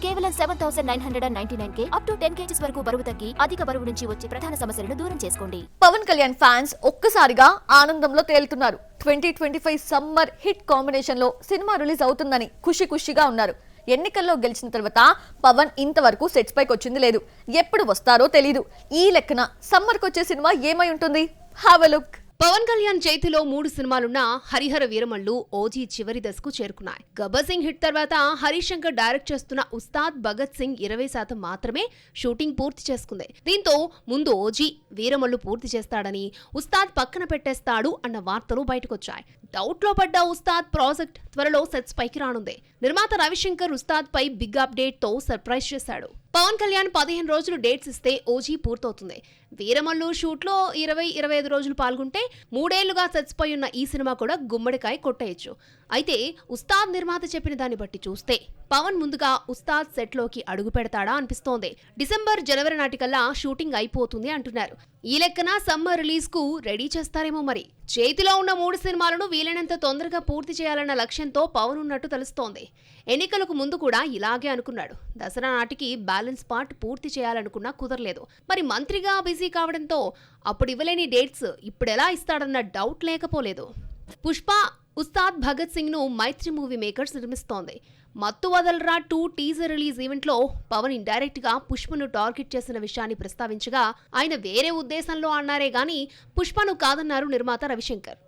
కేవలం 7,999K up to 10 kgs వరకు బరువు తగ్గి అధిక బరువు నుంచి వచ్చే ప్రధాన సమస్యలను దూరం చేసుకోండి. పవన్ కళ్యాణ్ ఫ్యాన్స్ ఒక్కసారిగా ఆనందంలో తేలుతున్నారు. 2025 సమ్మర్ హిట్ కాంబినేషన్ లో సినిమా రిలీజ్ అవుతుందని ఖుషిగా ఉన్నారు. ఎన్నికల్లో గెలిచిన తర్వాత పవన్ ఇంతవరకు సెట్స్ పైకి వచ్చింది లేదు. ఎప్పుడు వస్తారో తెలీదు. ఈ లెక్కన సమ్మర్ కొచ్చే సినిమా ఏమై ఉంటుంది? Have a look. Pawan Kalyan చేతిలో 3 సినిమాలున్న హరిహర వీరమల్లు ఓజీ చివరి దశకు చేరుకున్నాయి. గబ్బర్ సింగ్ హిట్ తర్వాత హరీష్ శంకర్ డైరెక్ట్ చేస్తున్న ఉస్తాద్ భగత్ సింగ్ 20% మాత్రమే షూటింగ్ పూర్తి చేసుకుంది. దీంతో ముందు ఓజీ వీరమల్లు పూర్తి చేస్తాడని, ఉస్తాద్ పక్కన పెట్టేస్తాడు అన్న వార్తలు బయటకొచ్చాయి. డౌట్ లో పడ్డ ఉస్తాద్ ప్రాజెక్ట్ త్వరలో సెట్స్ పైకి రానుంది. నిర్మాత రవిశంకర్ ఉస్తాద్ పై బిగ్ అప్డేట్ తో సర్ప్రైజ్ చేశాడు. పవన్ కళ్యాణ్ 15 రోజులు డేట్స్ ఇస్తే ఓజీ పూర్తవుతుంది. వీరమల్లు షూట్ లో 20-25 రోజులు పాల్గొంటే 3 ఏళ్లుగా సెట్స్ పై ఉన్న ఈ సినిమా కూడా గుమ్మడికాయ కొట్టేయచ్చు. అయితే ఉస్తాద్ నిర్మాత చెప్పిన దాన్ని బట్టి చూస్తే పవన్ ముందుగా ఉస్తాద్ సెట్ లోకి అడుగు పెడతాడా అనిపిస్తోంది. డిసెంబర్-జనవరి నాటికల్లా షూటింగ్ అయిపోతుంది అంటున్నారు. ఈ లెక్కన సమ్మర్ రిలీజ్ కు రెడీ చేస్తారేమో మరి. చేతిలో ఉన్న 3 సినిమాలను వీలైనంత తొందరగా పూర్తి చేయాలన్న లక్ష్యంతో పవన్ ఉన్నట్టు తెలుస్తోంది. ఎన్నికలకు ముందు కూడా ఇలాగే అనుకున్నాడు. దసరా నాటికి బ్యాలెన్స్ పార్ట్ పూర్తి చేయాలనుకున్నా కుదరలేదు. మరి మంత్రిగా బిజీ కావడంతో అప్పుడు ఇవ్వలేని డేట్స్ ఇప్పుడెలా ఇస్తాడన్న డౌట్ లేకపోలేదు. పుష్ప ఉస్తాద్ భగత్ సింగ్ ను మైత్రి మూవీ మేకర్స్ నిర్మిస్తోంది. మత్తు వదలరా 2 టీజర్ రిలీజ్ ఈవెంట్ లో పవన్ ఇండైరెక్ట్ గా పుష్పను టార్గెట్ చేసిన విషయాన్ని ప్రస్తావించగా ఆయన వేరే ఉద్దేశంలో అన్నారే గానీ పుష్పను కాదన్నారు నిర్మాత రవిశంకర్.